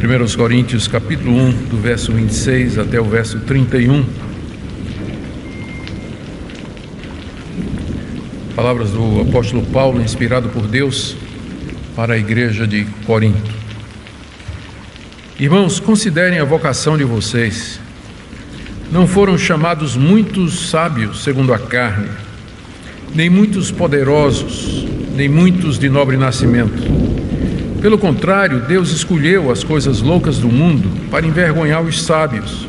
1 Coríntios capítulo 1, do verso 26 até o verso 31. Palavras do apóstolo Paulo, inspirado por Deus, para a igreja de Corinto. Irmãos, considerem a vocação de vocês. Não foram chamados muitos sábios segundo a carne, nem muitos poderosos, nem muitos de nobre nascimento. Pelo contrário, Deus escolheu as coisas loucas do mundo para envergonhar os sábios,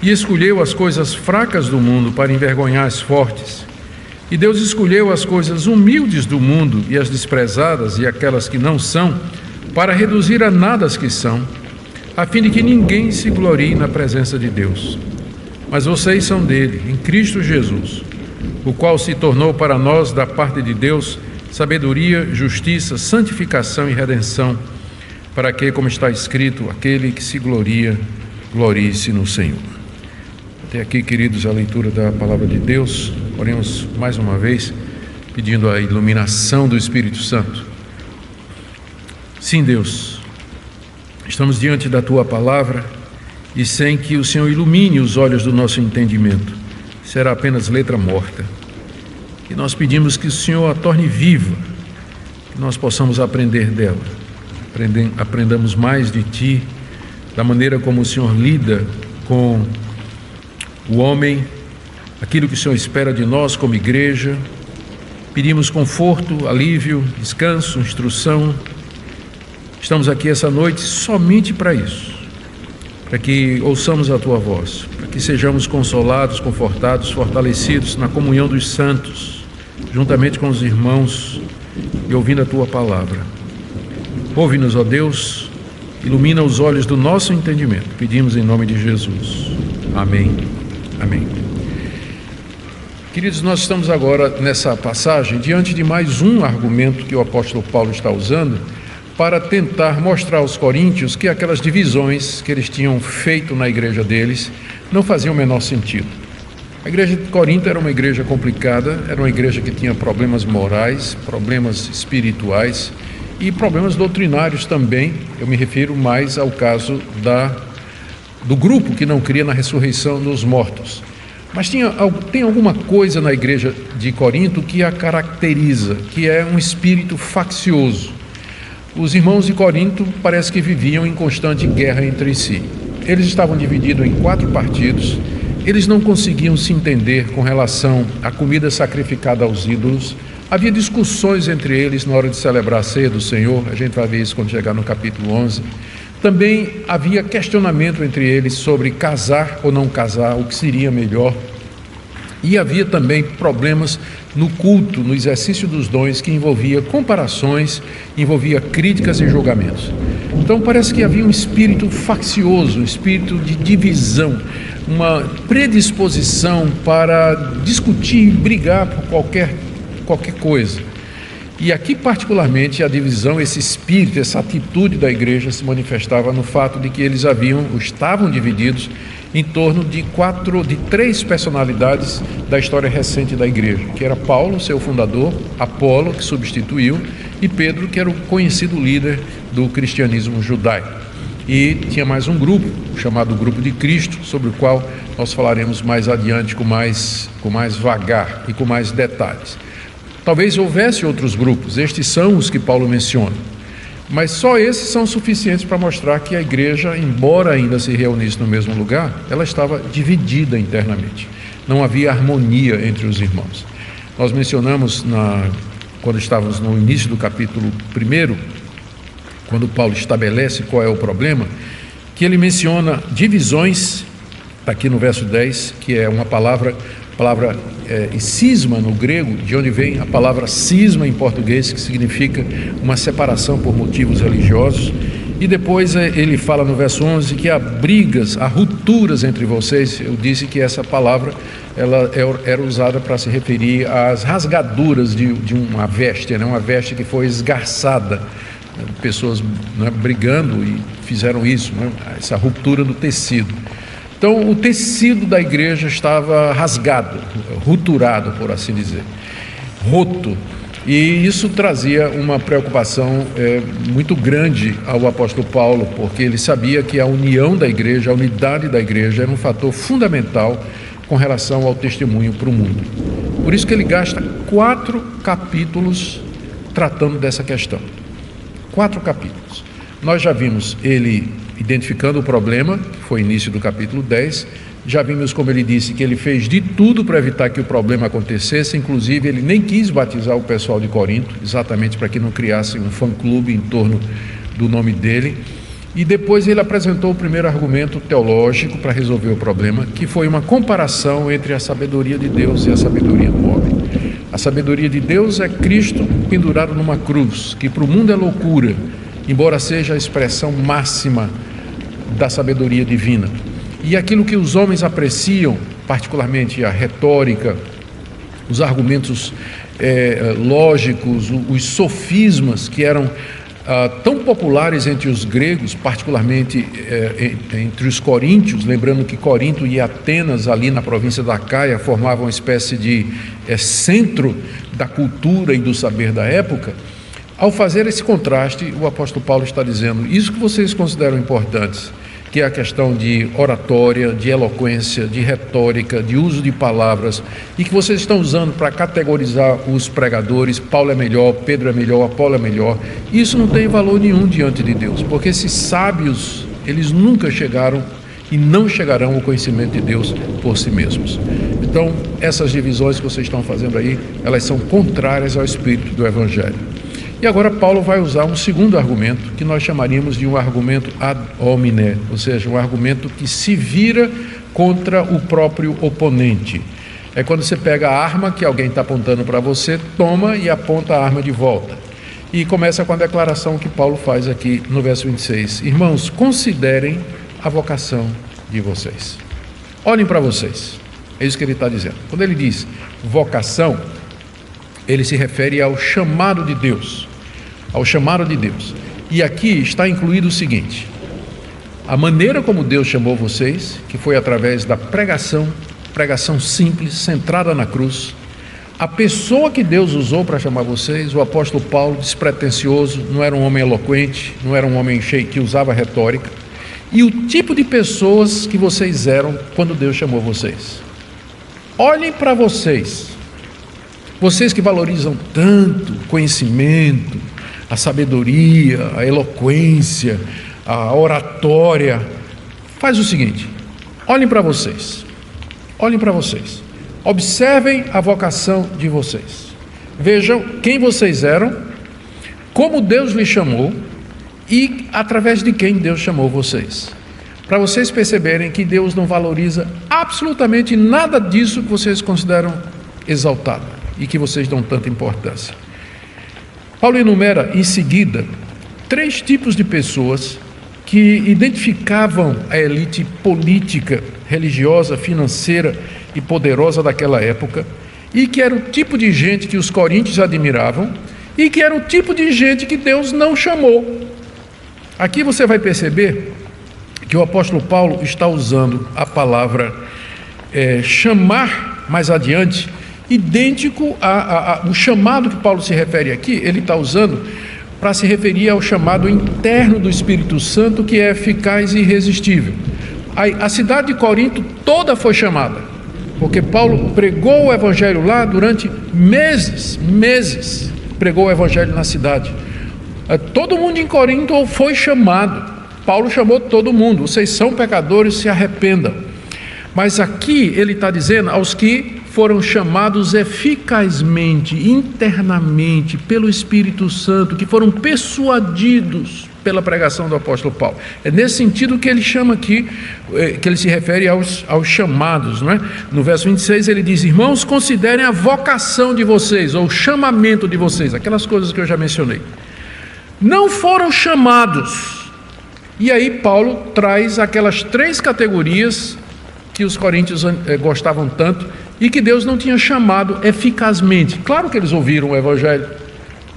e escolheu as coisas fracas do mundo para envergonhar as fortes. E Deus escolheu as coisas humildes do mundo e as desprezadas e aquelas que não são, para reduzir a nada as que são, a fim de que ninguém se glorie na presença de Deus. Mas vocês são dele, em Cristo Jesus, o qual se tornou para nós, da parte de Deus, sabedoria, justiça, santificação e redenção, para que, como está escrito, aquele que se gloria, glorie-se no Senhor. Até aqui, queridos, a leitura da palavra de Deus. Oremos mais uma vez, pedindo a iluminação do Espírito Santo. Sim, Deus, estamos diante da Tua palavra e sem que o Senhor ilumine os olhos do nosso entendimento, será apenas letra morta. E nós pedimos que o Senhor a torne viva, que nós possamos aprender dela, aprendamos mais de Ti, da maneira como o Senhor lida com o homem, aquilo que o Senhor espera de nós como igreja. Pedimos conforto, alívio, descanso, instrução. Estamos aqui essa noite somente para isso, para que ouçamos a Tua voz, para que sejamos consolados, confortados, fortalecidos na comunhão dos santos, juntamente com os irmãos, e ouvindo a Tua palavra. Ouve-nos, ó Deus, ilumina os olhos do nosso entendimento. Pedimos em nome de Jesus. Amém. Amém. Queridos, nós estamos agora nessa passagem diante de mais um argumento que o apóstolo Paulo está usando para tentar mostrar aos coríntios que aquelas divisões que eles tinham feito na igreja deles não faziam o menor sentido. A igreja de Corinto era uma igreja complicada, era uma igreja que tinha problemas morais, problemas espirituais e problemas doutrinários também. Eu me refiro mais ao caso do grupo que não cria na ressurreição dos mortos. Mas tem alguma coisa na igreja de Corinto que a caracteriza, que é um espírito faccioso. Os irmãos de Corinto parece que viviam em constante guerra entre si. Eles estavam divididos em 4 partidos. Eles não conseguiam se entender com relação à comida sacrificada aos ídolos. Havia discussões entre eles na hora de celebrar a ceia do Senhor. A gente vai ver isso quando chegar no capítulo 11. Também havia questionamento entre eles sobre casar ou não casar, o que seria melhor. E havia também problemas no culto, no exercício dos dons, que envolvia comparações, envolvia críticas e julgamentos. Então parece que havia um espírito faccioso, um espírito de divisão, uma predisposição para discutir e brigar por qualquer coisa. E aqui particularmente a divisão, esse espírito, essa atitude da igreja se manifestava no fato de que eles estavam divididos em torno de 3 personalidades da história recente da igreja, que era Paulo, seu fundador, Apolo, que substituiu, e Pedro, que era o conhecido líder do cristianismo judaico. E tinha mais um grupo, chamado Grupo de Cristo, sobre o qual nós falaremos mais adiante com mais vagar e com mais detalhes. Talvez houvesse outros grupos, estes são os que Paulo menciona, mas só esses são suficientes para mostrar que a igreja, embora ainda se reunisse no mesmo lugar, ela estava dividida internamente, não havia harmonia entre os irmãos. Nós mencionamos, quando estávamos no início do capítulo 1, quando Paulo estabelece qual é o problema, que ele menciona divisões, está aqui no verso 10, que é uma palavra cisma no grego, de onde vem a palavra cisma em português, que significa uma separação por motivos religiosos. E depois ele fala no verso 11 que há brigas, há rupturas entre vocês. Eu disse que essa palavra ela era usada para se referir às rasgaduras de uma veste, uma veste que foi esgarçada. Pessoas brigando e fizeram isso, essa ruptura do tecido. Então, o tecido da igreja estava rasgado, rupturado, por assim dizer, roto. E isso trazia uma preocupação muito grande ao apóstolo Paulo, porque ele sabia que a união da igreja, a unidade da igreja era um fator fundamental com relação ao testemunho para o mundo. Por isso que ele gasta 4 capítulos tratando dessa questão. 4 capítulos. Nós já vimos ele identificando o problema, que foi o início do capítulo 10, já vimos como ele disse que ele fez de tudo para evitar que o problema acontecesse, inclusive ele nem quis batizar o pessoal de Corinto, exatamente para que não criasse um fã-clube em torno do nome dele. E depois ele apresentou o primeiro argumento teológico para resolver o problema, que foi uma comparação entre a sabedoria de Deus e a sabedoria do homem. A sabedoria de Deus é Cristo pendurado numa cruz, que para o mundo é loucura, embora seja a expressão máxima da sabedoria divina. E aquilo que os homens apreciam, particularmente a retórica, os argumentos lógicos, os sofismas que eram tão populares entre os gregos, particularmente entre os coríntios, lembrando que Corinto e Atenas, ali na província da Caia, formavam uma espécie de centro da cultura e do saber da época. Ao fazer esse contraste, o apóstolo Paulo está dizendo, isso que vocês consideram importantes, que é a questão de oratória, de eloquência, de retórica, de uso de palavras, e que vocês estão usando para categorizar os pregadores, Paulo é melhor, Pedro é melhor, Apolo é melhor, isso não tem valor nenhum diante de Deus, porque esses sábios, eles nunca chegaram e não chegarão ao conhecimento de Deus por si mesmos. Então, essas divisões que vocês estão fazendo aí, elas são contrárias ao espírito do Evangelho. E agora Paulo vai usar um segundo argumento, que nós chamaríamos de um argumento ad hominem, ou seja, um argumento que se vira contra o próprio oponente. É quando você pega a arma que alguém está apontando para você, toma e aponta a arma de volta. E começa com a declaração que Paulo faz aqui no verso 26. Irmãos, considerem a vocação de vocês. Olhem para vocês. É isso que ele está dizendo. Quando ele diz vocação, ele se refere ao chamado de Deus, ao chamado de Deus. E aqui está incluído o seguinte: a maneira como Deus chamou vocês, que foi através da pregação simples, centrada na cruz, a pessoa que Deus usou para chamar vocês, o apóstolo Paulo, despretensioso, não era um homem eloquente, não era um homem cheio que usava retórica, e o tipo de pessoas que vocês eram quando Deus chamou vocês. Olhem para vocês. Vocês que valorizam tanto o conhecimento, a sabedoria, a eloquência, a oratória, faz o seguinte, olhem para vocês, observem a vocação de vocês, vejam quem vocês eram, como Deus lhes chamou e através de quem Deus chamou vocês, para vocês perceberem que Deus não valoriza absolutamente nada disso que vocês consideram exaltado e que vocês dão tanta importância. Paulo enumera em seguida 3 tipos de pessoas que identificavam a elite política, religiosa, financeira e poderosa daquela época, e que era o tipo de gente que os coríntios admiravam e que era o tipo de gente que Deus não chamou. Aqui você vai perceber que o apóstolo Paulo está usando a palavra chamar mais adiante, idêntico ao chamado que Paulo se refere aqui, ele está usando para se referir ao chamado interno do Espírito Santo, que é eficaz e irresistível. A cidade de Corinto toda foi chamada, porque Paulo pregou o Evangelho lá durante meses, pregou o Evangelho na cidade. Todo mundo em Corinto foi chamado, Paulo chamou todo mundo, vocês são pecadores, se arrependam. Mas aqui ele está dizendo aos que foram chamados eficazmente, internamente, pelo Espírito Santo, que foram persuadidos pela pregação do apóstolo Paulo. É nesse sentido que ele chama aqui, que ele se refere aos chamados, não é? No verso 26 ele diz, irmãos, considerem a vocação de vocês, ou o chamamento de vocês, aquelas coisas que eu já mencionei. Não foram chamados. E aí Paulo traz aquelas 3 categorias que os coríntios gostavam tanto e que Deus não tinha chamado eficazmente. Claro que eles ouviram o Evangelho,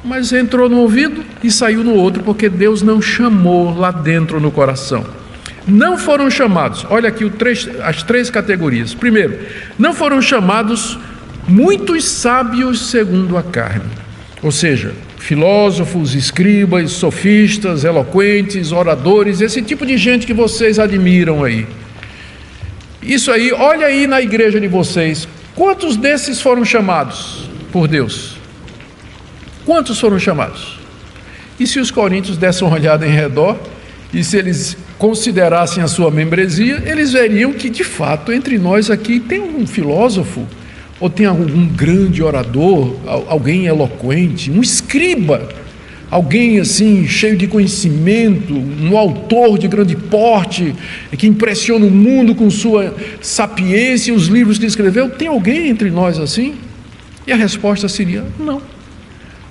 mas entrou no ouvido e saiu no outro, porque Deus não chamou lá dentro no coração. Não foram chamados, olha aqui as 3 categorias. Primeiro, não foram chamados muitos sábios segundo a carne. Ou seja, filósofos, escribas, sofistas, eloquentes, oradores, esse tipo de gente que vocês admiram aí. Isso aí, olha aí na igreja de vocês, quantos desses foram chamados por Deus? Quantos foram chamados? E se os coríntios dessem uma olhada em redor, e se eles considerassem a sua membresia, eles veriam que de fato entre nós aqui tem um filósofo, ou tem algum grande orador, alguém eloquente, um escriba, alguém assim cheio de conhecimento, um autor de grande porte, que impressiona o mundo com sua sapiência e os livros que escreveu. Tem alguém entre nós assim? E a resposta seria não.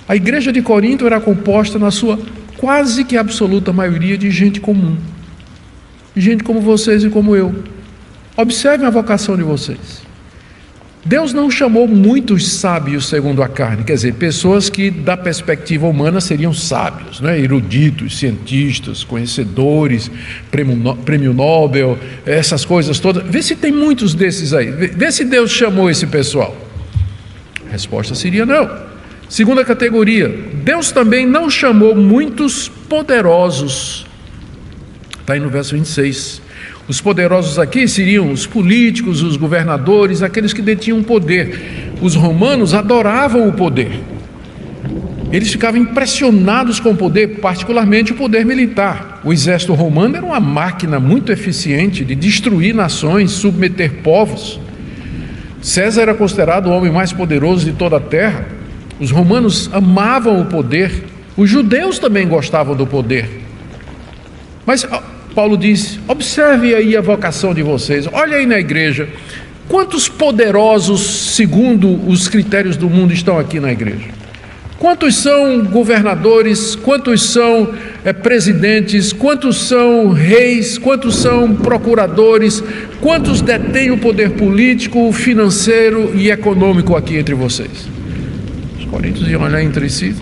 A igreja de Corinto era composta na sua quase que absoluta maioria de gente comum, gente como vocês e como eu. Observem a vocação de vocês. Deus não chamou muitos sábios segundo a carne, quer dizer, pessoas que da perspectiva humana seriam sábios, né? Eruditos, cientistas, conhecedores, prêmio Nobel, essas coisas todas. Vê se tem muitos desses aí, vê se Deus chamou esse pessoal. A resposta seria não. Segunda categoria, Deus também não chamou muitos poderosos. Está aí no verso 26. Os poderosos aqui seriam os políticos, os governadores, aqueles que detinham poder. Os romanos adoravam o poder. Eles ficavam impressionados com o poder, particularmente o poder militar. O exército romano era uma máquina muito eficiente de destruir nações, submeter povos. César era considerado o homem mais poderoso de toda a terra. Os romanos amavam o poder. Os judeus também gostavam do poder. Mas Paulo diz, observe aí a vocação de vocês, olha aí na igreja, quantos poderosos, segundo os critérios do mundo, estão aqui na igreja? Quantos são governadores, quantos são presidentes, quantos são reis, quantos são procuradores, quantos detêm o poder político, financeiro e econômico aqui entre vocês? Os coríntios iam olhar entre si,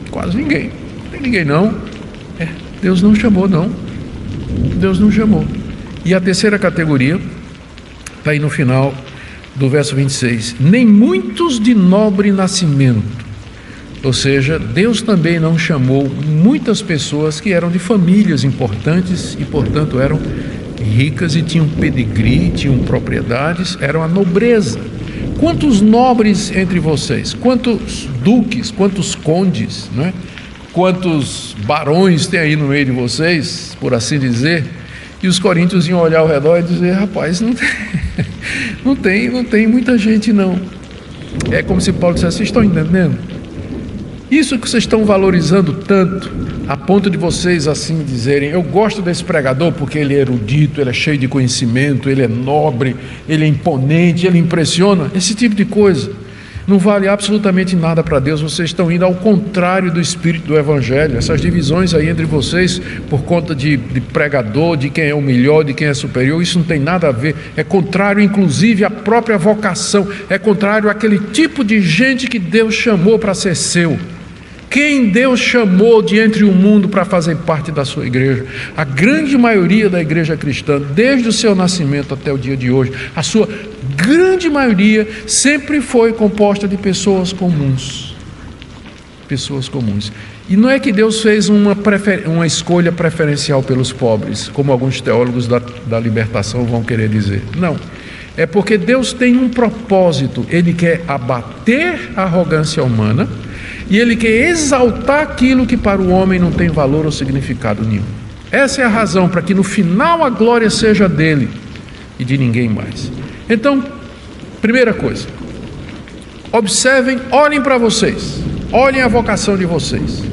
quase ninguém, não tem ninguém não. Deus não chamou, não. Deus não chamou. E a terceira categoria, está aí no final do verso 26. Nem muitos de nobre nascimento. Ou seja, Deus também não chamou muitas pessoas que eram de famílias importantes e, portanto, eram ricas e tinham pedigree, tinham propriedades, eram a nobreza. Quantos nobres entre vocês? Quantos duques? Quantos condes? Não é? Quantos barões tem aí no meio de vocês, por assim dizer? E os coríntios iam olhar ao redor e dizer, rapaz, não tem muita gente não. É como se Paulo dissesse, vocês estão entendendo? Isso que vocês estão valorizando tanto, a ponto de vocês assim dizerem, eu gosto desse pregador porque ele é erudito, ele é cheio de conhecimento, ele é nobre, ele é imponente, ele impressiona, esse tipo de coisa. Não vale absolutamente nada para Deus, vocês estão indo ao contrário do espírito do Evangelho. Essas divisões aí entre vocês, por conta de pregador, de quem é o melhor, de quem é superior, isso não tem nada a ver, é contrário inclusive à própria vocação, é contrário àquele tipo de gente que Deus chamou para ser seu. Quem Deus chamou de entre o mundo para fazer parte da sua igreja? A grande maioria da igreja cristã, desde o seu nascimento até o dia de hoje, a sua grande maioria sempre foi composta de pessoas comuns. Pessoas comuns. E não é que Deus fez uma escolha preferencial pelos pobres, como alguns teólogos da libertação vão querer dizer. Não. É porque Deus tem um propósito. Ele quer abater a arrogância humana e Ele quer exaltar aquilo que para o homem não tem valor ou significado nenhum. Essa é a razão para que no final a glória seja dele e de ninguém mais. Então, primeira coisa, observem, olhem para vocês, olhem a vocação de vocês,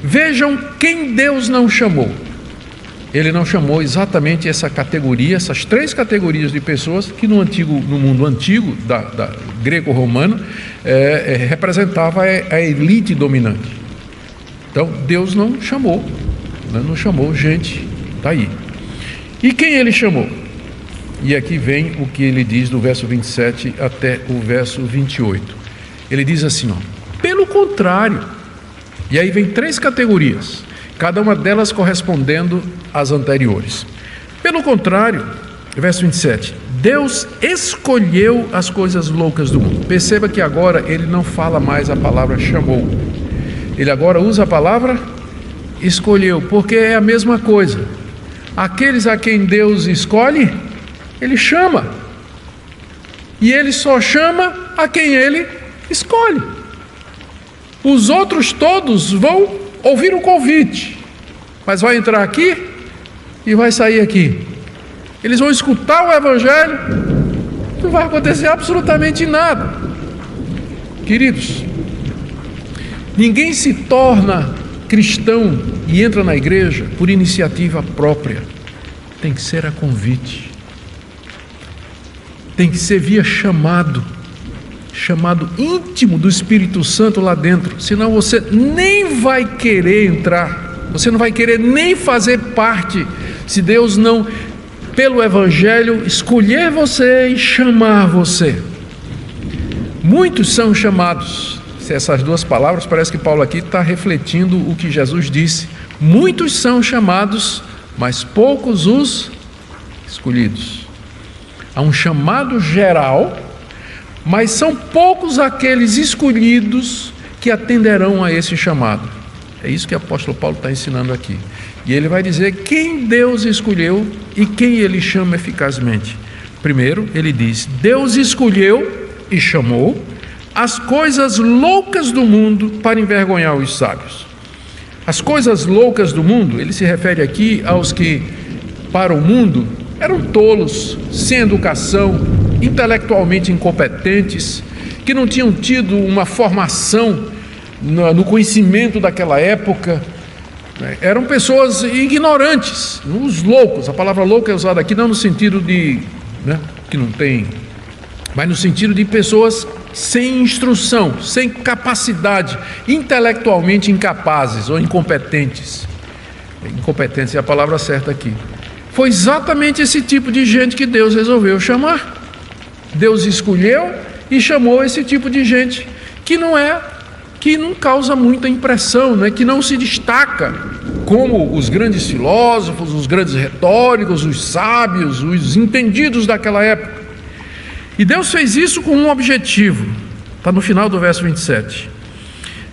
vejam quem Deus não chamou. Ele não chamou exatamente essa categoria, essas três categorias de pessoas que no mundo antigo, da greco-romano, representava a elite dominante. Então, Deus não chamou, não chamou gente, está aí. E quem Ele chamou? E aqui vem o que Ele diz do verso 27 até o verso 28. Ele diz assim, pelo contrário, e aí vem três categorias, cada uma delas correspondendo às anteriores. Pelo contrário, verso 27, Deus escolheu as coisas loucas do mundo. Perceba que agora ele não fala mais a palavra chamou. Ele agora usa a palavra escolheu, porque é a mesma coisa. Aqueles a quem Deus escolhe, ele chama. E ele só chama a quem ele escolhe. Os outros todos vão ouvir o convite, mas vai entrar aqui e vai sair aqui. Eles vão escutar o Evangelho, não vai acontecer absolutamente nada. Queridos, ninguém se torna cristão e entra na igreja por iniciativa própria. Tem que ser a convite. Tem que ser via chamado íntimo do Espírito Santo lá dentro. Senão você nem vai querer entrar. Você não vai querer nem fazer parte, se Deus não, pelo Evangelho, escolher você e chamar você. Muitos são chamados. Essas duas palavras, parece que Paulo aqui está refletindo o que Jesus disse. Muitos são chamados, mas poucos os escolhidos. Há um chamado geral, mas são poucos aqueles escolhidos que atenderão a esse chamado. É isso que o apóstolo Paulo está ensinando aqui. E ele vai dizer quem Deus escolheu e quem ele chama eficazmente. Primeiro, ele diz: Deus escolheu e chamou as coisas loucas do mundo para envergonhar os sábios. As coisas loucas do mundo, ele se refere aqui aos que, para o mundo, eram tolos, sem educação, intelectualmente incompetentes, que não tinham tido uma formação no conhecimento daquela época. Eram pessoas ignorantes, os loucos. A palavra louco é usada aqui não no sentido de, que não tem, mas no sentido de pessoas sem instrução, sem capacidade, intelectualmente incapazes ou incompetentes. Incompetência é a palavra certa aqui. Foi exatamente esse tipo de gente que Deus resolveu chamar. Deus escolheu e chamou esse tipo de gente que não causa muita impressão, que não se destaca como os grandes filósofos, os grandes retóricos, os sábios, os entendidos daquela época. E Deus fez isso com um objetivo. Está no final do verso 27.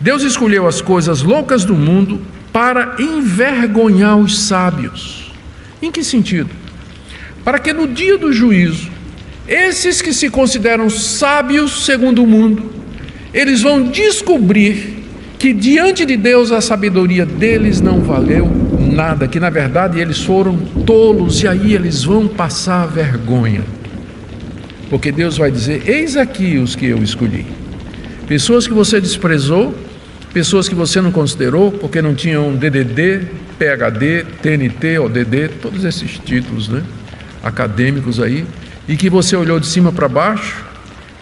Deus escolheu as coisas loucas do mundo para envergonhar os sábios. Em que sentido? Para que no dia do juízo, esses que se consideram sábios segundo o mundo, eles vão descobrir que diante de Deus a sabedoria deles não valeu nada, que na verdade eles foram tolos, e aí eles vão passar vergonha. Porque Deus vai dizer: eis aqui os que eu escolhi. Pessoas que você desprezou, pessoas que você não considerou, porque não tinham DDD, PhD, TNT, ODD, todos esses títulos acadêmicos aí, e que você olhou de cima para baixo.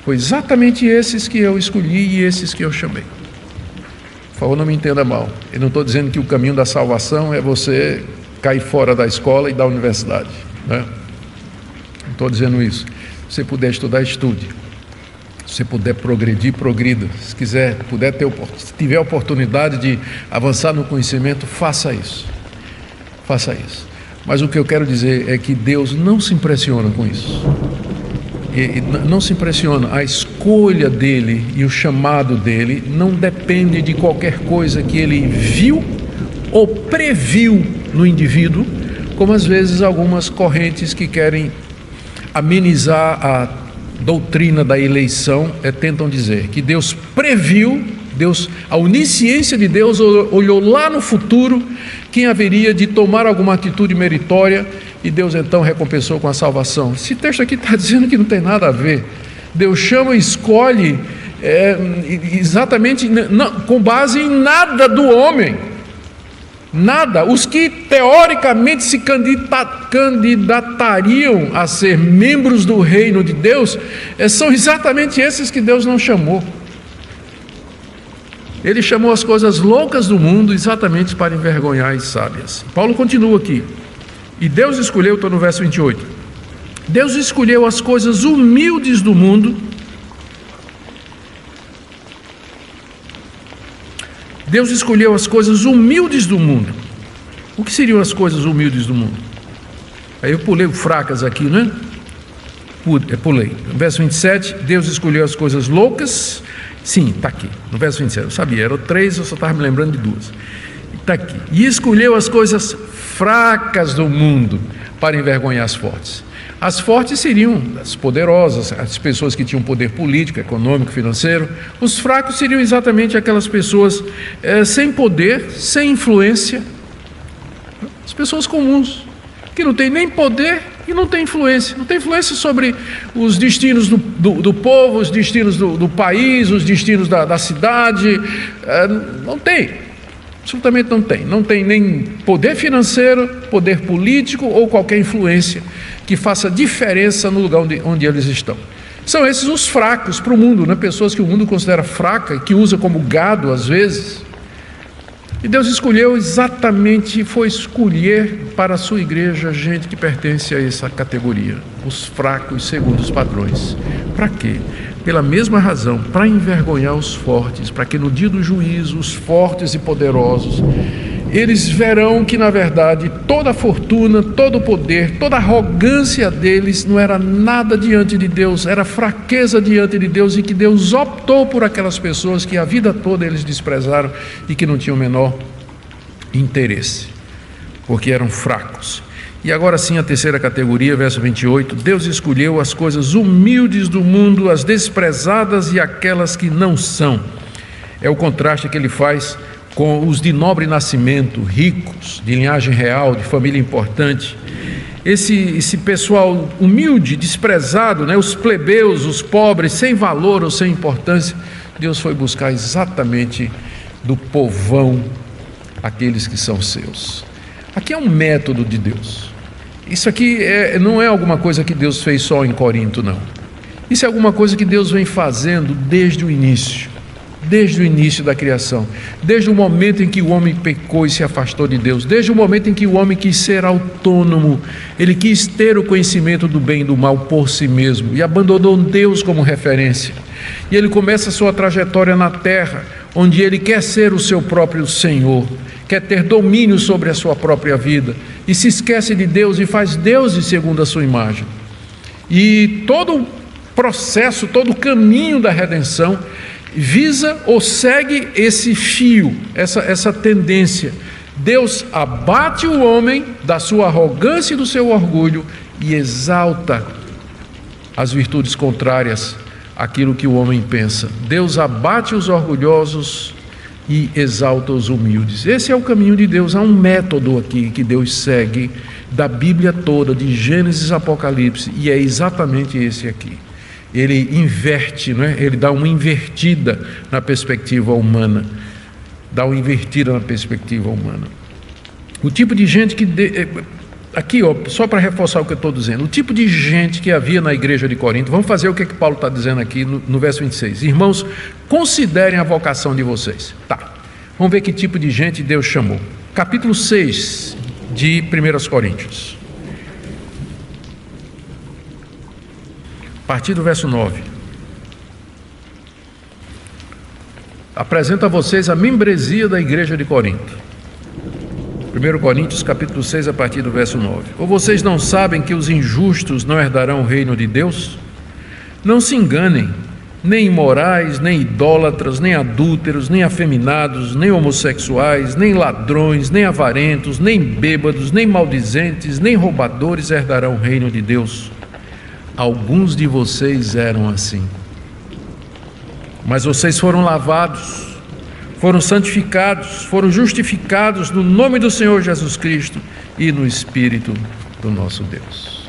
Foi exatamente esses que eu escolhi e esses que eu chamei. Por favor, não me entenda mal. Eu não estou dizendo que o caminho da salvação é você cair fora da escola e da universidade. Não estou dizendo isso. Se você puder estudar, estude. Se você puder progredir, progrida. Se tiver a oportunidade de avançar no conhecimento, faça isso. Faça isso. Mas o que eu quero dizer é que Deus não se impressiona com isso. E não se impressiona. A escolha dele e o chamado dele não depende de qualquer coisa que ele viu ou previu no indivíduo, como às vezes algumas correntes que querem amenizar a doutrina da eleição tentam dizer que Deus previu, a onisciência de Deus olhou lá no futuro quem haveria de tomar alguma atitude meritória, e Deus então recompensou com a salvação. Esse texto aqui está dizendo que não tem nada a ver. Deus chama e escolhe exatamente com base em nada do homem. Nada. Os que teoricamente se candidatariam a ser membros do reino de Deus são exatamente esses que Deus não chamou. Ele chamou as coisas loucas do mundo exatamente para envergonhar as sábias. Paulo continua aqui. E Deus escolheu, estou no verso 28. Deus escolheu as coisas humildes do mundo. Deus escolheu as coisas humildes do mundo. O que seriam as coisas humildes do mundo? Aí eu pulei o fracas aqui, Pulei. No verso 27, Deus escolheu as coisas loucas. Sim, está aqui. No verso 27, eu sabia, eram 3, eu só estava me lembrando de 2. Está aqui. E escolheu as coisas fracas do mundo para envergonhar as fortes. As fortes seriam as poderosas, as pessoas que tinham poder político, econômico, financeiro. Os fracos seriam exatamente aquelas pessoas sem poder, sem influência. As pessoas comuns, que não têm nem poder e não têm influência. Não tem influência sobre os destinos do povo, os destinos do país, os destinos da cidade. Não tem. Absolutamente não tem. Não tem nem poder financeiro, poder político ou qualquer influência que faça diferença no lugar onde eles estão. São esses os fracos para o mundo, né? Pessoas que o mundo considera fraca e que usa como gado às vezes. E Deus escolheu exatamente, foi escolher para a sua igreja gente que pertence a essa categoria, os fracos segundo os padrões. Para quê? Pela mesma razão, para envergonhar os fortes, para que no dia do juízo, os fortes e poderosos, eles verão que na verdade toda a fortuna, todo o poder, toda a arrogância deles não era nada diante de Deus, era fraqueza diante de Deus, e que Deus optou por aquelas pessoas que a vida toda eles desprezaram e que não tinham o menor interesse, porque eram fracos. E agora sim a terceira categoria, verso 28, Deus escolheu as coisas humildes do mundo, as desprezadas e aquelas que não são. É o contraste que ele faz com os de nobre nascimento, ricos, de linhagem real, de família importante. Esse pessoal humilde, desprezado, né? Os plebeus, os pobres, sem valor ou sem importância, Deus foi buscar exatamente do povão aqueles que são seus. Aqui é um método de Deus. Isso aqui não é alguma coisa que Deus fez só em Corinto, não. Isso é alguma coisa que Deus vem fazendo desde o início da criação, desde o momento em que o homem pecou e se afastou de Deus, desde o momento em que o homem quis ser autônomo, ele quis ter o conhecimento do bem e do mal por si mesmo e abandonou Deus como referência. E ele começa a sua trajetória na terra, onde ele quer ser o seu próprio Senhor, quer ter domínio sobre a sua própria vida, e se esquece de Deus e faz deuses segundo a sua imagem. E todo o processo, todo o caminho da redenção visa ou segue esse fio, essa tendência. Deus abate o homem da sua arrogância e do seu orgulho e exalta as virtudes contrárias àquilo que o homem pensa. Deus abate os orgulhosos e exalta os humildes. Esse é o caminho de Deus. Há um método aqui que Deus segue da Bíblia toda, de Gênesis a Apocalipse, e é exatamente esse aqui. Ele inverte, não é? Ele dá uma invertida na perspectiva humana. O tipo de gente que... Aqui, só para reforçar o que eu estou dizendo, o tipo de gente que havia na igreja de Corinto, vamos fazer o que Paulo está dizendo aqui no verso 26. Irmãos, considerem a vocação de vocês. Vamos ver que tipo de gente Deus chamou. Capítulo 6 de 1 Coríntios. A partir do verso 9. Apresento a vocês a membresia da igreja de Corinto. 1 Coríntios capítulo 6, a partir do verso 9. Ou vocês não sabem que os injustos não herdarão o reino de Deus? Não se enganem, nem imorais, nem idólatras, nem adúlteros, nem afeminados, nem homossexuais, nem ladrões, nem avarentos, nem bêbados, nem maldizentes, nem roubadores herdarão o reino de Deus. Alguns de vocês eram assim. Mas vocês foram lavados, foram santificados, foram justificados no nome do Senhor Jesus Cristo e no Espírito do nosso Deus.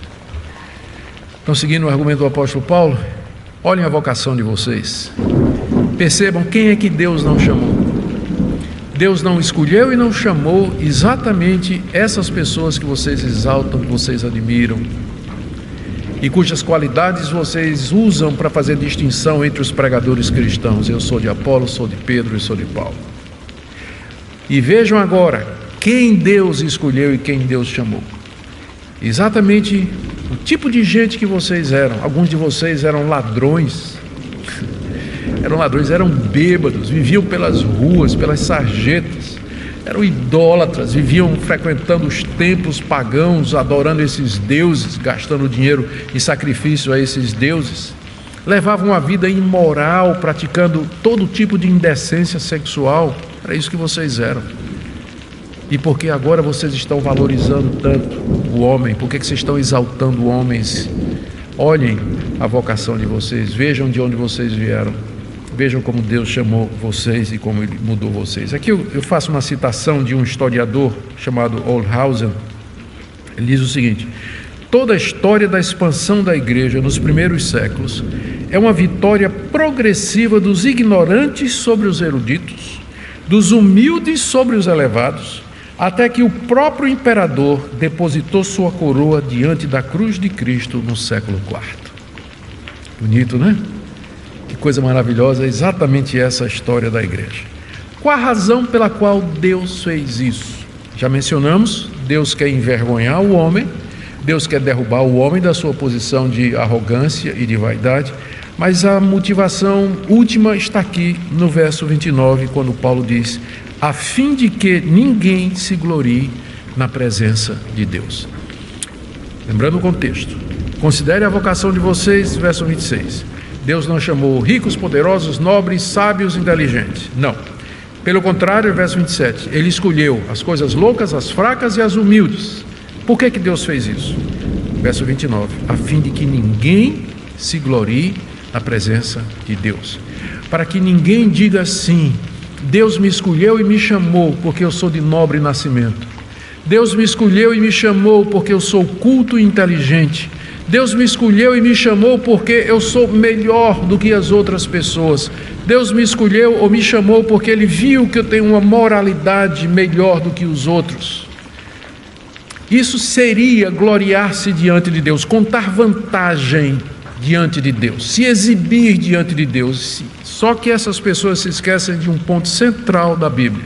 Então, seguindo o argumento do apóstolo Paulo, olhem a vocação de vocês. Percebam quem é que Deus não chamou. Deus não escolheu e não chamou exatamente essas pessoas que vocês exaltam, que vocês admiram, e cujas qualidades vocês usam para fazer distinção entre os pregadores cristãos. Eu sou de Apolo, sou de Pedro e sou de Paulo. E vejam agora quem Deus escolheu e quem Deus chamou. Exatamente o tipo de gente que vocês eram. Alguns de vocês eram ladrões, eram bêbados, viviam pelas ruas, pelas sarjetas, eram idólatras, viviam frequentando os templos pagãos, adorando esses deuses, gastando dinheiro em sacrifício a esses deuses. Levavam uma vida imoral, praticando todo tipo de indecência sexual. Era isso que vocês eram. E por que agora vocês estão valorizando tanto o homem? Por que vocês estão exaltando homens? Olhem a vocação de vocês, vejam de onde vocês vieram. Vejam como Deus chamou vocês e como Ele mudou vocês. Aqui eu faço uma citação de um historiador chamado Olshausen. Ele diz o seguinte: toda a história da expansão da igreja nos primeiros séculos é uma vitória progressiva dos ignorantes sobre os eruditos, dos humildes sobre os elevados, até que o próprio imperador depositou sua coroa diante da cruz de Cristo no século IV. Bonito, né? Que coisa maravilhosa, é exatamente essa a história da igreja. Qual a razão pela qual Deus fez isso? Já mencionamos, Deus quer envergonhar o homem, Deus quer derrubar o homem da sua posição de arrogância e de vaidade, mas a motivação última está aqui no verso 29, quando Paulo diz: a fim de que ninguém se glorie na presença de Deus. Lembrando o contexto, considere a vocação de vocês, verso 26. Deus não chamou ricos, poderosos, nobres, sábios, inteligentes. Não. Pelo contrário, verso 27, Ele escolheu as coisas loucas, as fracas e as humildes. Por que Deus fez isso? Verso 29, a fim de que ninguém se glorie na presença de Deus. Para que ninguém diga assim: Deus me escolheu e me chamou porque eu sou de nobre nascimento. Deus me escolheu e me chamou porque eu sou culto e inteligente. Deus me escolheu e me chamou porque eu sou melhor do que as outras pessoas. Deus me escolheu ou me chamou porque Ele viu que eu tenho uma moralidade melhor do que os outros. Isso seria gloriar-se diante de Deus, contar vantagem diante de Deus, se exibir diante de Deus. Só que essas pessoas se esquecem de um ponto central da Bíblia: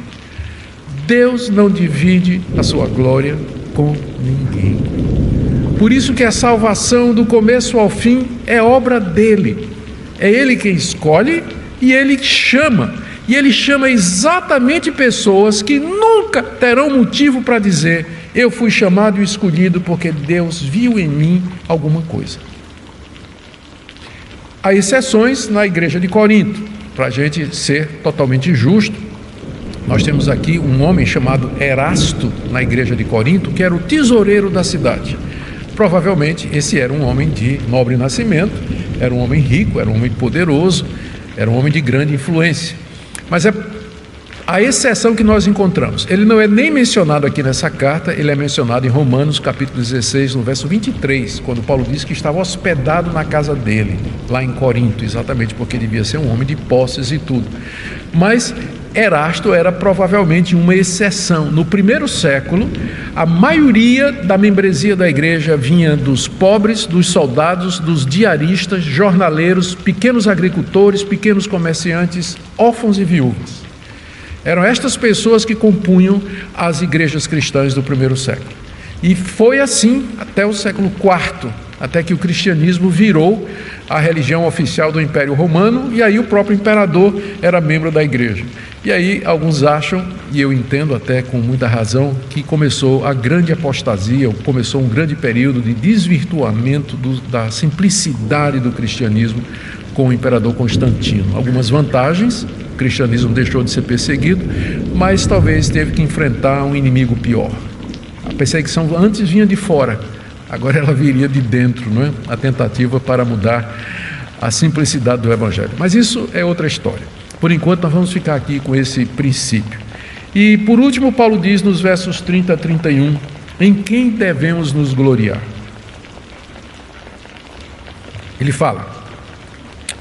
Deus não divide a sua glória com ninguém. Por isso que a salvação do começo ao fim é obra dele. É Ele quem escolhe e Ele chama. E Ele chama exatamente pessoas que nunca terão motivo para dizer: eu fui chamado e escolhido porque Deus viu em mim alguma coisa. Há exceções na igreja de Corinto. Para a gente ser totalmente justo, nós temos aqui um homem chamado Erasto na igreja de Corinto, que era o tesoureiro da cidade. Provavelmente esse era um homem de nobre nascimento, era um homem rico, era um homem poderoso, era um homem de grande influência. Mas é a exceção que nós encontramos. Ele não é nem mencionado aqui nessa carta, ele é mencionado em Romanos capítulo 16, no verso 23, quando Paulo diz que estava hospedado na casa dele, lá em Corinto, exatamente porque devia ser um homem de posses e tudo. Mas Erasto era provavelmente uma exceção. No primeiro século, a maioria da membresia da igreja vinha dos pobres, dos soldados, dos diaristas, jornaleiros, pequenos agricultores, pequenos comerciantes, órfãos e viúvas. Eram estas pessoas que compunham as igrejas cristãs do primeiro século. E foi assim até o século IV, até que o cristianismo virou a religião oficial do Império Romano, e aí o próprio imperador era membro da igreja. E aí alguns acham, e eu entendo até com muita razão, que começou a grande apostasia, começou um grande período de desvirtuamento da simplicidade do cristianismo com o imperador Constantino. Algumas vantagens: o cristianismo deixou de ser perseguido, mas talvez teve que enfrentar um inimigo pior. A perseguição antes vinha de fora, agora ela viria de dentro, não é? A tentativa para mudar a simplicidade do Evangelho. Mas isso é outra história. Por enquanto nós vamos ficar aqui com esse princípio. E por último, Paulo diz nos versos 30 a 31, em quem devemos nos gloriar? Ele fala: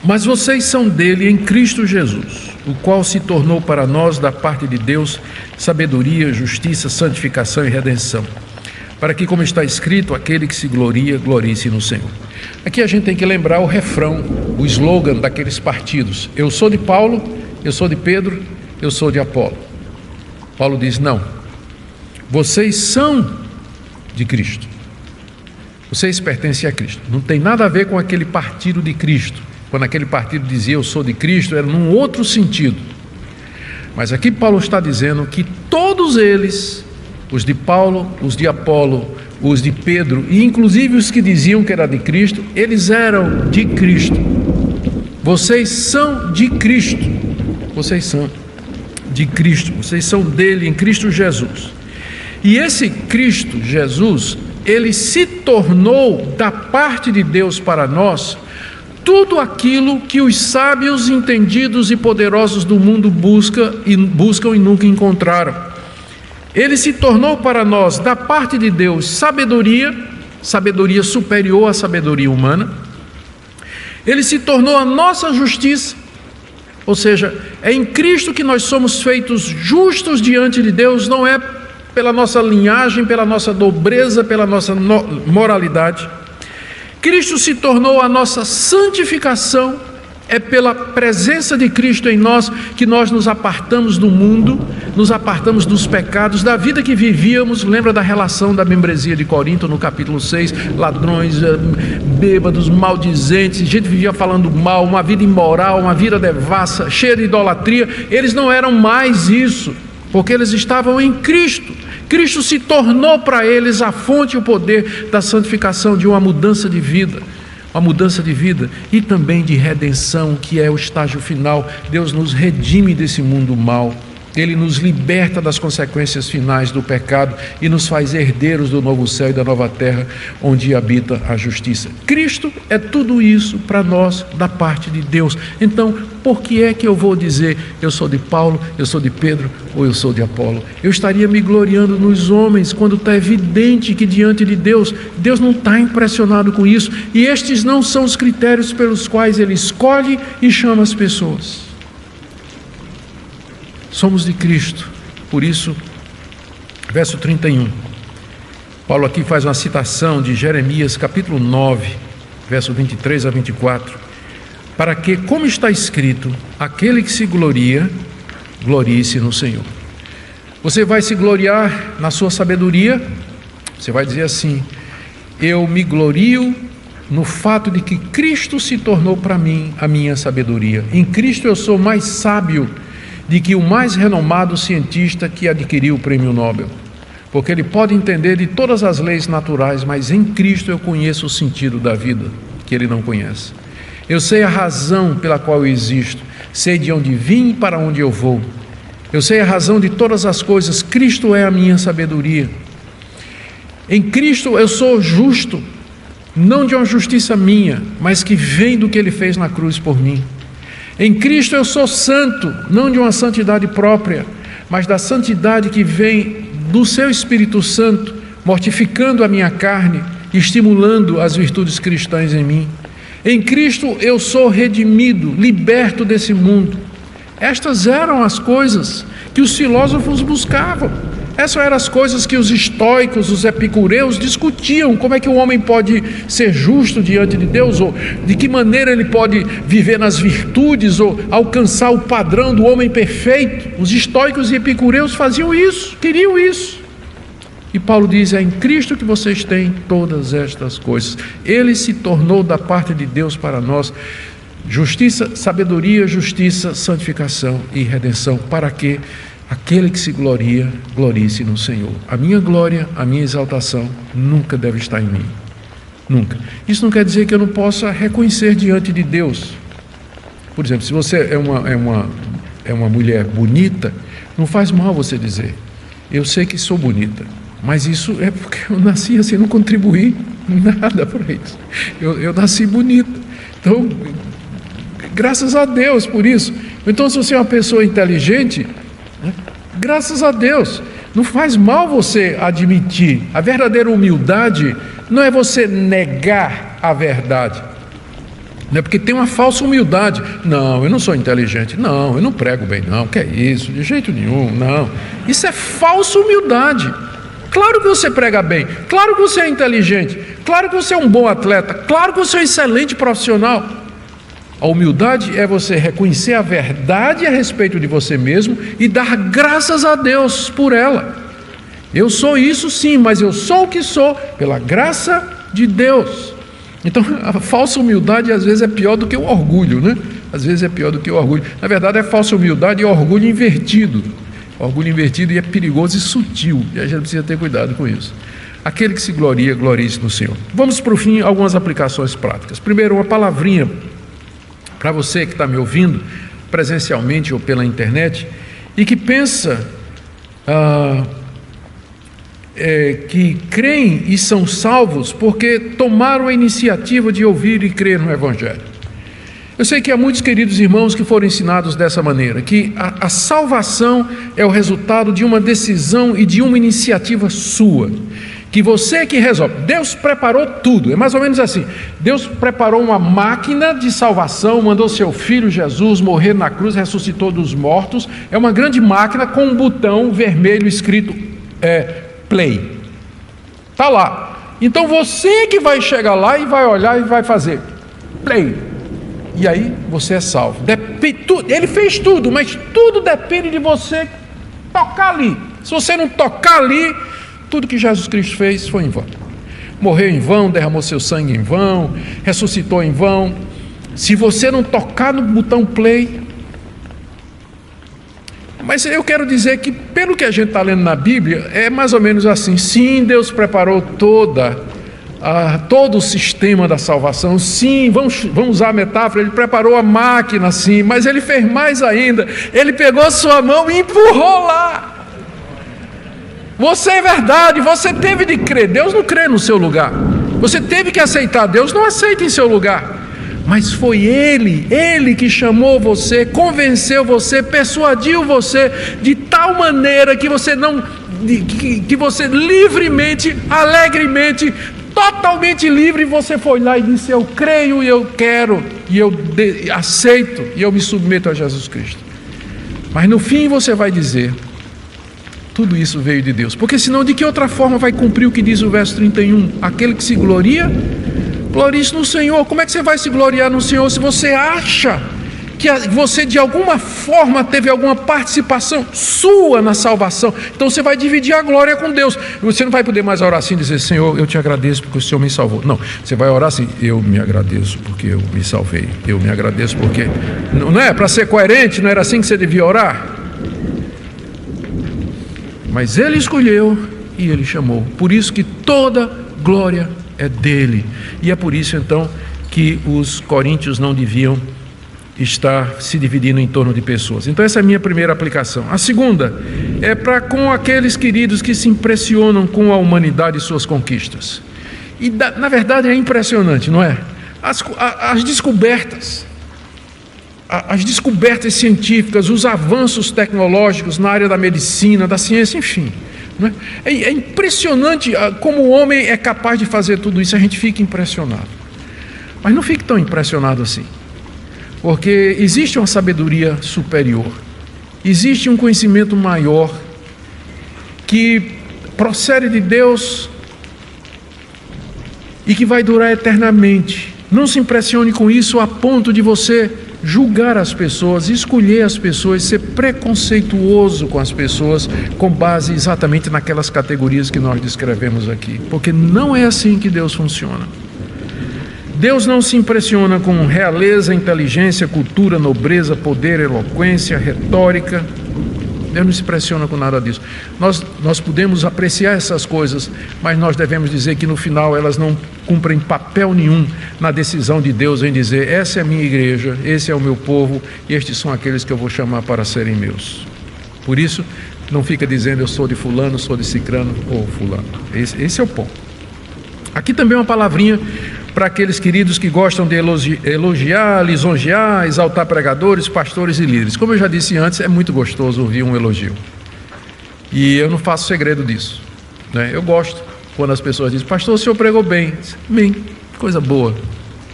mas vocês são dele em Cristo Jesus, o qual se tornou para nós da parte de Deus sabedoria, justiça, santificação e redenção, para que, como está escrito, aquele que se gloria, glorie-se no Senhor. Aqui a gente tem que lembrar o refrão, o slogan daqueles partidos: eu sou de Paulo, eu sou de Pedro, eu sou de Apolo. Paulo diz: não, vocês são de Cristo, vocês pertencem a Cristo. Não tem nada a ver com aquele partido de Cristo. Quando aquele partido dizia eu sou de Cristo, era num outro sentido. Mas aqui Paulo está dizendo que todos eles, os de Paulo, os de Apolo, os de Pedro, e inclusive os que diziam que era de Cristo, eles eram de Cristo. Vocês são de Cristo. Vocês são de Cristo. Vocês são dele em Cristo Jesus. E esse Cristo Jesus, ele se tornou da parte de Deus para nós tudo aquilo que os sábios, entendidos e poderosos do mundo buscam e nunca encontraram. Ele se tornou para nós, da parte de Deus, sabedoria superior à sabedoria humana. Ele se tornou a nossa justiça, ou seja, é em Cristo que nós somos feitos justos diante de Deus, não é pela nossa linhagem, pela nossa nobreza, pela nossa moralidade. Cristo se tornou a nossa santificação, é pela presença de Cristo em nós que nós nos apartamos do mundo, nos apartamos dos pecados, da vida que vivíamos. Lembra da relação da membresia de Corinto no capítulo 6, ladrões, bêbados, maldizentes, gente vivia falando mal, uma vida imoral, uma vida devassa, cheia de idolatria. Eles não eram mais isso, porque eles estavam em Cristo. Cristo se tornou para eles a fonte e o poder da santificação, de uma mudança de vida. Uma mudança de vida e também de redenção, que é o estágio final. Deus nos redime desse mundo mau. Ele nos liberta das consequências finais do pecado e nos faz herdeiros do novo céu e da nova terra, onde habita a justiça. Cristo é tudo isso para nós, da parte de Deus. Então, por que é que eu vou dizer eu sou de Paulo, eu sou de Pedro ou eu sou de Apolo? Eu estaria me gloriando nos homens, quando está evidente que diante de Deus, Deus não está impressionado com isso, e estes não são os critérios pelos quais Ele escolhe e chama as pessoas. Somos de Cristo. Por isso, verso 31, Paulo aqui faz uma citação de Jeremias capítulo 9, verso 23 a 24, para que, como está escrito, aquele que se gloria, glorie-se no Senhor. Você vai se gloriar na sua sabedoria? Você vai dizer assim: eu me glorio no fato de que Cristo se tornou para mim a minha sabedoria. Em Cristo eu sou mais sábio de que o mais renomado cientista que adquiriu o prêmio Nobel, porque ele pode entender de todas as leis naturais, mas em Cristo eu conheço o sentido da vida que ele não conhece. Eu sei a razão pela qual eu existo, sei de onde vim e para onde eu vou. Eu sei a razão de todas as coisas. Cristo é a minha sabedoria. Em Cristo eu sou justo, não de uma justiça minha, mas que vem do que Ele fez na cruz por mim. Em Cristo eu sou santo, não de uma santidade própria, mas da santidade que vem do seu Espírito Santo, mortificando a minha carne, estimulando as virtudes cristãs em mim. Em Cristo eu sou redimido, liberto desse mundo. Estas eram as coisas que os filósofos buscavam. Essas eram as coisas que os estoicos, os epicureus discutiam. Como é que o homem pode ser justo diante de Deus? Ou de que maneira ele pode viver nas virtudes ou alcançar o padrão do homem perfeito? Os estoicos e epicureus faziam isso, queriam isso. E Paulo diz: é em Cristo que vocês têm todas estas coisas. Ele se tornou da parte de Deus para nós justiça, sabedoria, justiça, santificação e redenção, para que aquele que se gloria, glorie-se no Senhor. A minha glória, a minha exaltação nunca deve estar em mim. Nunca. Isso não quer dizer que eu não possa reconhecer diante de Deus. Por exemplo, se você é uma mulher bonita, não faz mal você dizer: eu sei que sou bonita, mas isso é porque eu nasci assim, não contribuí nada para isso. Eu nasci bonita. Então, graças a Deus por isso. Então, se você é uma pessoa inteligente, graças a Deus, não faz mal você admitir. A verdadeira humildade não é você negar a verdade, não é porque tem uma falsa humildade. Não, eu não sou inteligente, não, eu não prego bem, não, que é isso, de jeito nenhum, não. Isso é falsa humildade. Claro que você prega bem, claro que você é inteligente, claro que você é um bom atleta, claro que você é um excelente profissional. A humildade é você reconhecer a verdade a respeito de você mesmo e dar graças a Deus por ela. Eu sou isso sim, mas eu sou o que sou pela graça de Deus. Então, a falsa humildade às vezes é pior do que o orgulho, né? Às vezes é pior do que o orgulho. Na verdade é falsa humildade e orgulho invertido. Orgulho invertido, e é perigoso e sutil, e a gente precisa ter cuidado com isso. Aquele que se gloria, glorie-se no Senhor. Vamos para o fim, algumas aplicações práticas. Primeiro, uma palavrinha para você que está me ouvindo, presencialmente ou pela internet, e que pensa que creem e são salvos porque tomaram a iniciativa de ouvir e crer no Evangelho. Eu sei que há muitos queridos irmãos que foram ensinados dessa maneira, que a salvação é o resultado de uma decisão e de uma iniciativa sua, que você que resolve. Deus preparou tudo, é mais ou menos assim. Deus preparou uma máquina de salvação, mandou seu Filho Jesus morrer na cruz, ressuscitou dos mortos. É uma grande máquina com um botão vermelho escrito play. Está lá. Então você que vai chegar lá e vai olhar e vai fazer play. E aí você é salvo. Ele fez tudo, mas tudo depende de você tocar ali. Se você não tocar ali, tudo que Jesus Cristo fez foi em vão. Morreu em vão, derramou seu sangue em vão, ressuscitou em vão. Se você não tocar no botão play. Mas eu quero dizer que, pelo que a gente está lendo na Bíblia, é mais ou menos assim. Sim, Deus preparou todo o sistema da salvação. Sim, vamos usar a metáfora, Ele preparou a máquina, sim, mas Ele fez mais ainda. Ele pegou sua mão e empurrou lá. Você é verdade, você teve de crer. Deus não crê no seu lugar. Você teve que aceitar. Deus não aceita em seu lugar. Mas foi Ele que chamou você, convenceu você, persuadiu você de tal maneira que você que você livremente, alegremente, totalmente livre, você foi lá e disse: eu creio e eu quero, e eu aceito, e eu me submeto a Jesus Cristo. Mas no fim você vai dizer: tudo isso veio de Deus. Porque senão de que outra forma vai cumprir o que diz o verso 31? Aquele que se gloria, glorie-se no Senhor. Como é que você vai se gloriar no Senhor se você acha que você de alguma forma teve alguma participação sua na salvação? Então você vai dividir a glória com Deus. Você não vai poder mais orar assim e dizer: Senhor, eu te agradeço porque o Senhor me salvou. Não, você vai orar assim: eu me agradeço porque eu me salvei. Eu me agradeço porque... Não é? Para ser coerente, não era assim que você devia orar? Mas Ele escolheu e Ele chamou. Por isso que toda glória é dele. E é por isso então que os coríntios não deviam estar se dividindo em torno de pessoas. Então essa é a minha primeira aplicação. A segunda é para com aqueles queridos que se impressionam com a humanidade e suas conquistas. E na verdade é impressionante, não é? As descobertas científicas, os avanços tecnológicos na área da medicina, da ciência, enfim. Não é? É impressionante como o homem é capaz de fazer tudo isso. A gente fica impressionado. Mas não fique tão impressionado assim. Porque existe uma sabedoria superior. Existe um conhecimento maior que procede de Deus e que vai durar eternamente. Não se impressione com isso a ponto de você julgar as pessoas, escolher as pessoas, ser preconceituoso com as pessoas com base exatamente naquelas categorias que nós descrevemos aqui, porque não é assim que Deus funciona. Deus não se impressiona com realeza, inteligência, cultura, nobreza, poder, eloquência, retórica. Deus não se impressiona com nada disso. Nós podemos apreciar essas coisas, mas nós devemos dizer que no final elas não cumprem papel nenhum na decisão de Deus em dizer: essa é a minha igreja, esse é o meu povo, e estes são aqueles que eu vou chamar para serem meus. Por isso, não fica dizendo: eu sou de fulano, sou de cicrano ou fulano. Esse é o ponto. Aqui também uma palavrinha para aqueles queridos que gostam de elogiar, lisonjear, exaltar pregadores, pastores e líderes. Como eu já disse antes, é muito gostoso ouvir um elogio. E eu não faço segredo disso, né? Eu gosto quando as pessoas dizem: pastor, o senhor pregou bem. Bem, coisa boa.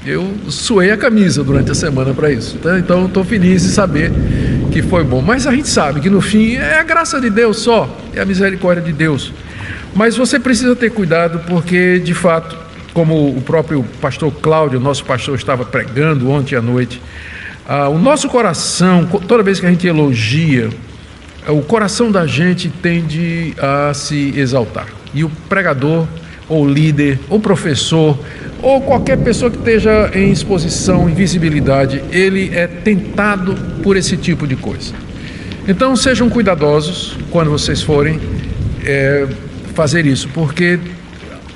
Eu suei a camisa durante a semana para isso. Então estou feliz de saber que foi bom. Mas a gente sabe que no fim é a graça de Deus só, é a misericórdia de Deus. Mas você precisa ter cuidado, porque de fato, como o próprio pastor Cláudio, nosso pastor, estava pregando ontem à noite, o nosso coração, toda vez que a gente elogia, o coração da gente tende a se exaltar. E o pregador, ou líder, ou professor, ou qualquer pessoa que esteja em exposição, em visibilidade, ele é tentado por esse tipo de coisa. Então sejam cuidadosos quando vocês forem fazer isso, porque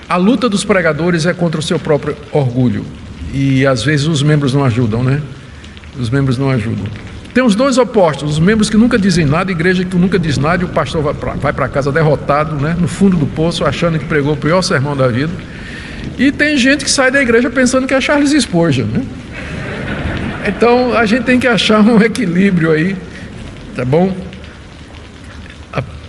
a luta dos pregadores é contra o seu próprio orgulho, e às vezes os membros não ajudam, né? Os membros não ajudam. Tem os dois opostos, os membros que nunca dizem nada, a igreja que nunca diz nada, e o pastor vai para casa derrotado, né? No fundo do poço, achando que pregou o pior sermão da vida. E tem gente que sai da igreja pensando que é Charles Spurgeon, né? Então a gente tem que achar um equilíbrio aí, tá bom?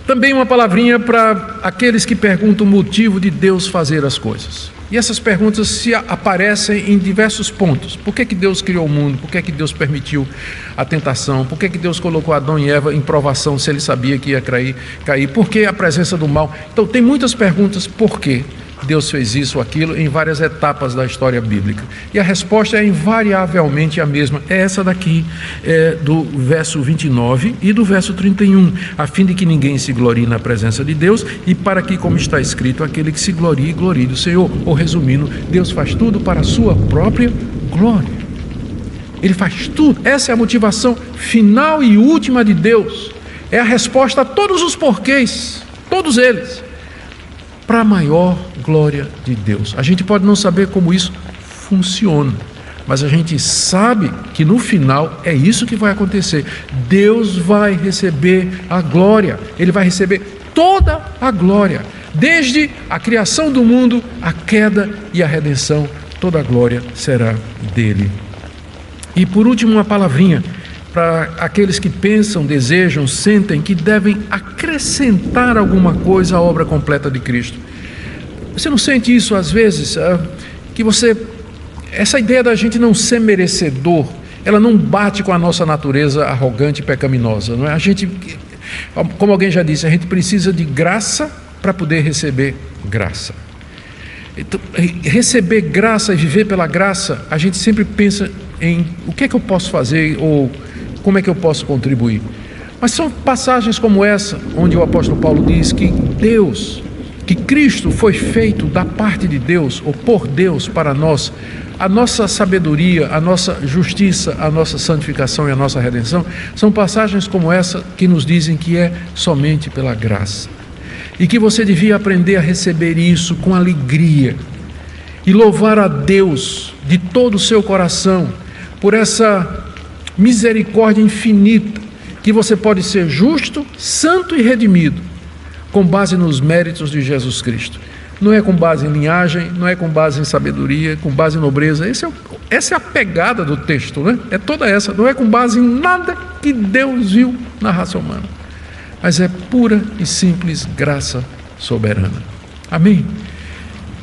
Também uma palavrinha para aqueles que perguntam o motivo de Deus fazer as coisas. E essas perguntas se aparecem em diversos pontos. Por que Deus criou o mundo? Por que Deus permitiu a tentação? Por que Deus colocou Adão e Eva em provação se ele sabia que ia cair? Por que a presença do mal? Então tem muitas perguntas por quê Deus fez isso ou aquilo em várias etapas da história bíblica. E a resposta é invariavelmente a mesma. É essa daqui, do verso 29 e do verso 31. A fim de que ninguém se glorie na presença de Deus, e para que, como está escrito, aquele que se glorie, glorie do Senhor. Ou resumindo, Deus faz tudo para a sua própria glória. Ele faz tudo. Essa é a motivação final e última de Deus. É a resposta a todos os porquês, todos eles, para a maior glória de Deus. A gente pode não saber como isso funciona, mas a gente sabe que no final é isso que vai acontecer. Deus vai receber a glória, Ele vai receber toda a glória, desde a criação do mundo, a queda e a redenção, toda a glória será dele. E por último, uma palavrinha para aqueles que pensam, desejam, sentem que devem acrescentar alguma coisa à obra completa de Cristo. Você não sente isso às vezes? Essa ideia da gente não ser merecedor, ela não bate com a nossa natureza arrogante e pecaminosa, não é? A gente, como alguém já disse, a gente precisa de graça para poder receber graça. Então, receber graça e viver pela graça, a gente sempre pensa em o que é que eu posso fazer ou como é que eu posso contribuir. Mas são passagens como essa, onde o apóstolo Paulo diz que Cristo foi feito da parte de Deus, ou por Deus para nós, a nossa sabedoria, a nossa justiça, a nossa santificação e a nossa redenção. São passagens como essa que nos dizem que é somente pela graça. E que você devia aprender a receber isso com alegria e louvar a Deus de todo o seu coração por essa misericórdia infinita, que você pode ser justo, santo e redimido, com base nos méritos de Jesus Cristo. Não é com base em linhagem, não é com base em sabedoria, com base em nobreza. Essa é a pegada do texto, né? É toda essa. Não é com base em nada que Deus viu na raça humana, mas é pura e simples graça soberana. Amém?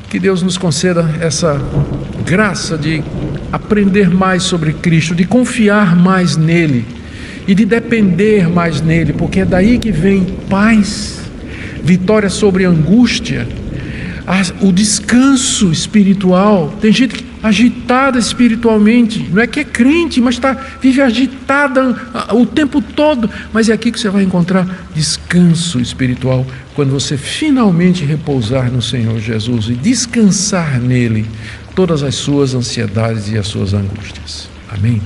Que Deus nos conceda essa graça de aprender mais sobre Cristo, de confiar mais nele e de depender mais nele, porque é daí que vem paz, vitória sobre a angústia, o descanso espiritual. Tem gente agitada espiritualmente, não é que é crente, mas vive agitada o tempo todo, mas é aqui que você vai encontrar descanso espiritual, quando você finalmente repousar no Senhor Jesus e descansar nele todas as suas ansiedades e as suas angústias. Amém?